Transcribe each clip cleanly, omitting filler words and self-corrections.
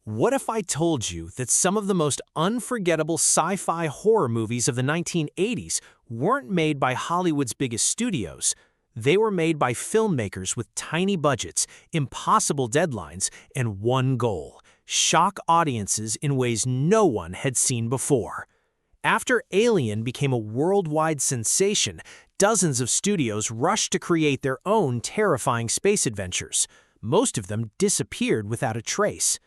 What if I told you that some of the most unforgettable sci-fi horror movies of the 1980s weren't made by Hollywood's biggest studios? They were made by filmmakers with tiny budgets, impossible deadlines, and one goal: shock audiences in ways no one had seen before. After Alien became a worldwide sensation, dozens of studios rushed to create their own terrifying space adventures. Most of them disappeared without a trace.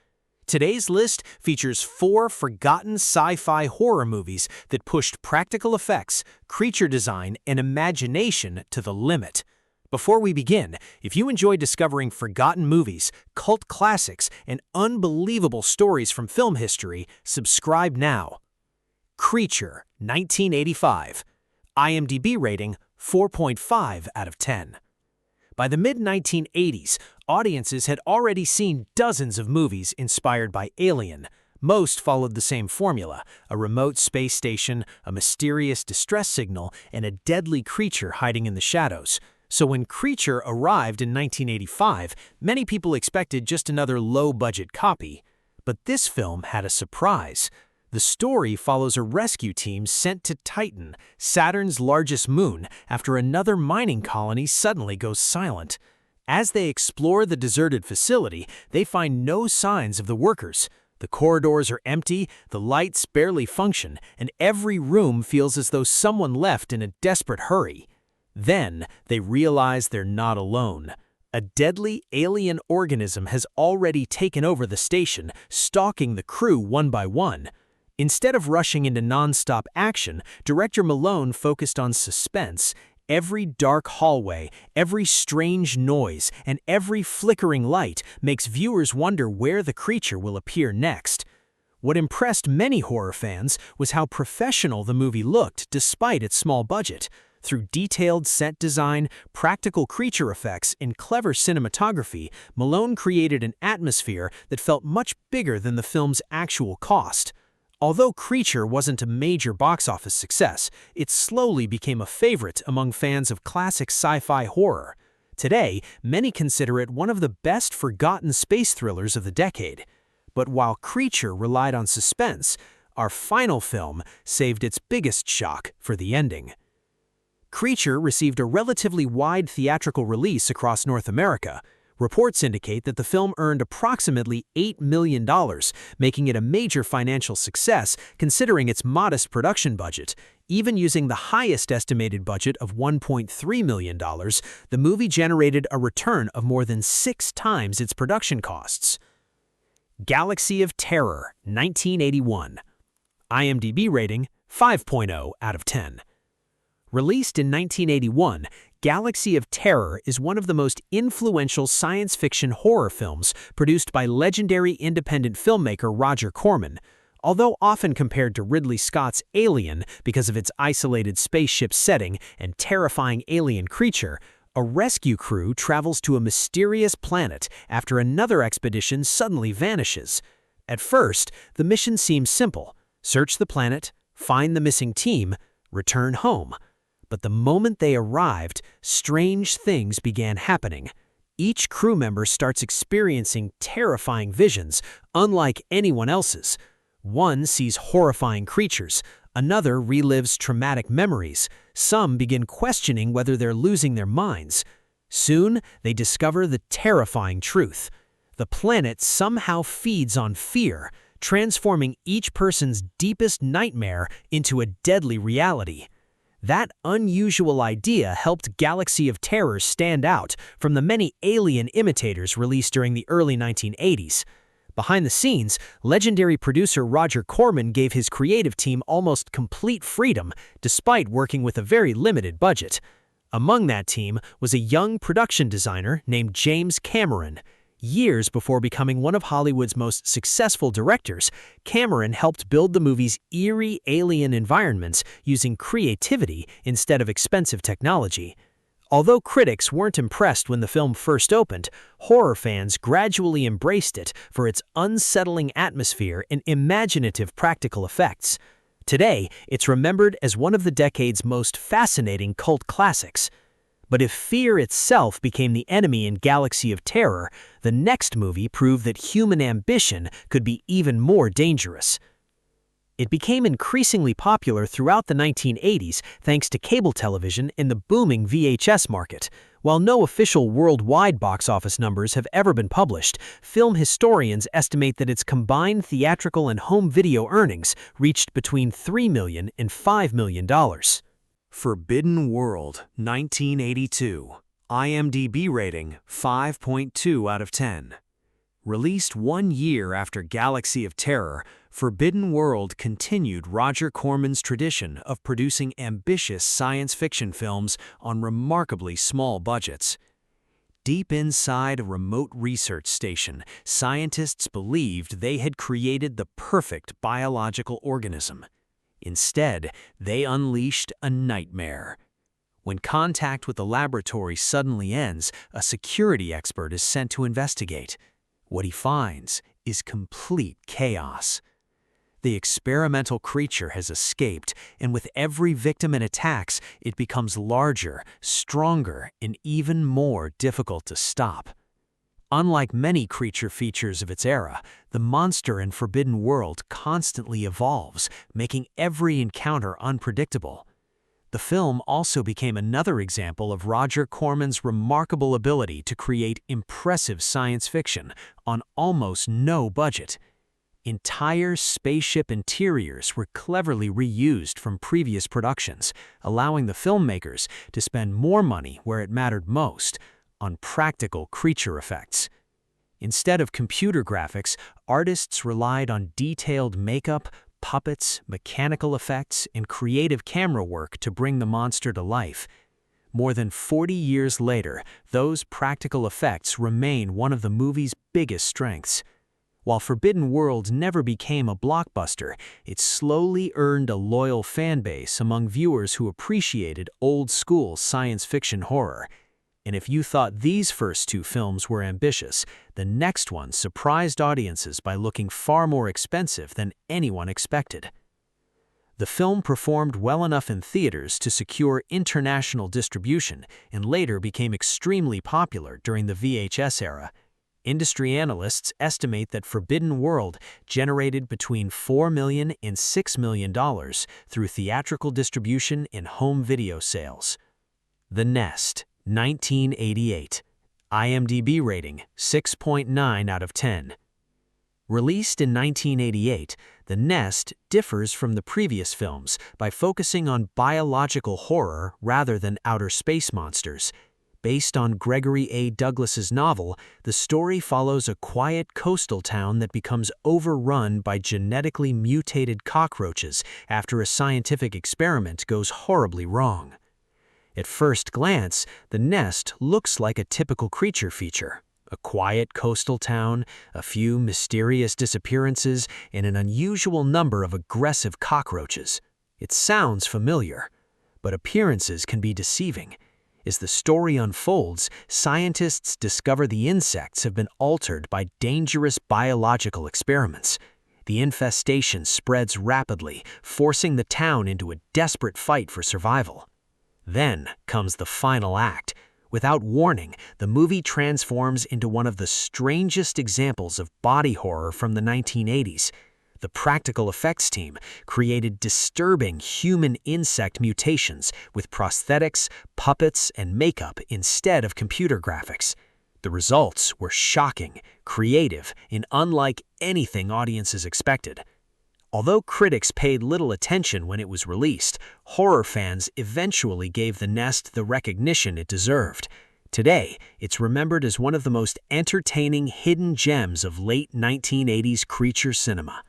Today's list features 4 forgotten sci-fi horror movies that pushed practical effects, creature design, and imagination to the limit. Before we begin, if you enjoy discovering forgotten movies, cult classics, and unbelievable stories from film history, subscribe now. Creature, 1985. IMDb rating 4.5 out of 10. By the mid-1980s, audiences had already seen dozens of movies inspired by Alien. Most followed the same formula: a remote space station, a mysterious distress signal, and a deadly creature hiding in the shadows. So when Creature arrived in 1985, many people expected just another low-budget copy. But this film had a surprise. The story follows a rescue team sent to Titan, Saturn's largest moon, after another mining colony suddenly goes silent. As they explore the deserted facility, they find no signs of the workers. The corridors are empty, the lights barely function, and every room feels as though someone left in a desperate hurry. Then they realize they're not alone. A deadly alien organism has already taken over the station, stalking the crew one by one. Instead of rushing into non-stop action, director Malone focused on suspense. Every dark hallway, every strange noise, and every flickering light makes viewers wonder where the creature will appear next. What impressed many horror fans was how professional the movie looked despite its small budget. Through detailed set design, practical creature effects, and clever cinematography, Malone created an atmosphere that felt much bigger than the film's actual cost. Although Creature wasn't a major box office success, it slowly became a favorite among fans of classic sci-fi horror. Today, many consider it one of the best forgotten space thrillers of the decade. But while Creature relied on suspense, our final film saved its biggest shock for the ending. Creature received a relatively wide theatrical release across North America. Reports indicate that the film earned approximately $8 million, making it a major financial success considering its modest production budget. Even using the highest estimated budget of $1.3 million, the movie generated a return of more than 6 times its production costs. Galaxy of Terror, 1981. IMDb rating 5.0 out of 10. Released in 1981, Galaxy of Terror is one of the most influential science fiction horror films produced by legendary independent filmmaker Roger Corman. Although often compared to Ridley Scott's Alien because of its isolated spaceship setting and terrifying alien creature, a rescue crew travels to a mysterious planet after another expedition suddenly vanishes. At first, the mission seems simple: search the planet, find the missing team, return home. But the moment they arrived, strange things began happening. Each crew member starts experiencing terrifying visions, unlike anyone else's. One sees horrifying creatures, another relives traumatic memories, some begin questioning whether they're losing their minds. Soon, they discover the terrifying truth. The planet somehow feeds on fear, transforming each person's deepest nightmare into a deadly reality. That unusual idea helped Galaxy of Terror stand out from the many Alien imitators released during the early 1980s. Behind the scenes, legendary producer Roger Corman gave his creative team almost complete freedom, despite working with a very limited budget. Among that team was a young production designer named James Cameron. Years before becoming one of Hollywood's most successful directors, Cameron helped build the movie's eerie alien environments using creativity instead of expensive technology. Although critics weren't impressed when the film first opened, horror fans gradually embraced it for its unsettling atmosphere and imaginative practical effects. Today, it's remembered as one of the decade's most fascinating cult classics. But if fear itself became the enemy in Galaxy of Terror, the next movie proved that human ambition could be even more dangerous. It became increasingly popular throughout the 1980s thanks to cable television and the booming VHS market. While no official worldwide box office numbers have ever been published, film historians estimate that its combined theatrical and home video earnings reached between $3 million and $5 million. Forbidden World, 1982. IMDb rating 5.2 out of 10. Released 1 year after Galaxy of Terror, Forbidden World continued Roger Corman's tradition of producing ambitious science fiction films on remarkably small budgets. Deep inside a remote research station, scientists believed they had created the perfect biological organism. Instead, they unleashed a nightmare. When contact with the laboratory suddenly ends, a security expert is sent to investigate. What he finds is complete chaos. The experimental creature has escaped, and with every victim it attacks, it becomes larger, stronger, and even more difficult to stop. Unlike many creature features of its era, the monster in Forbidden World constantly evolves, making every encounter unpredictable. The film also became another example of Roger Corman's remarkable ability to create impressive science fiction on almost no budget. Entire spaceship interiors were cleverly reused from previous productions, allowing the filmmakers to spend more money where it mattered most, on practical creature effects. Instead of computer graphics, artists relied on detailed makeup, puppets, mechanical effects, and creative camera work to bring the monster to life. More than 40 years later, those practical effects remain one of the movie's biggest strengths. While Forbidden World never became a blockbuster, it slowly earned a loyal fan base among viewers who appreciated old-school science fiction horror. And if you thought these first two films were ambitious, the next one surprised audiences by looking far more expensive than anyone expected. The film performed well enough in theaters to secure international distribution and later became extremely popular during the VHS era. Industry analysts estimate that Forbidden World generated between $4 million and $6 million through theatrical distribution and home video sales. The Nest, 1988. IMDb rating 6.9 out of 10. Released in 1988, The Nest differs from the previous films by focusing on biological horror rather than outer space monsters. Based on Gregory A. Douglas's novel, the story follows a quiet coastal town that becomes overrun by genetically mutated cockroaches after a scientific experiment goes horribly wrong. At first glance, The Nest looks like a typical creature feature. A quiet coastal town, a few mysterious disappearances, and an unusual number of aggressive cockroaches. It sounds familiar, but appearances can be deceiving. As the story unfolds, scientists discover the insects have been altered by dangerous biological experiments. The infestation spreads rapidly, forcing the town into a desperate fight for survival. Then comes the final act. Without warning, the movie transforms into one of the strangest examples of body horror from the 1980s. The practical effects team created disturbing human insect mutations with prosthetics, puppets, and makeup instead of computer graphics. The results were shocking, creative, and unlike anything audiences expected. Although critics paid little attention when it was released, horror fans eventually gave The Nest the recognition it deserved. Today, it's remembered as one of the most entertaining hidden gems of late 1980s creature cinema.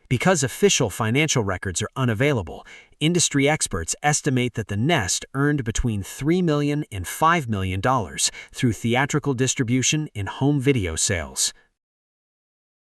Because official financial records are unavailable, industry experts estimate that The Nest earned between $3 million and $5 million through theatrical distribution and home video sales.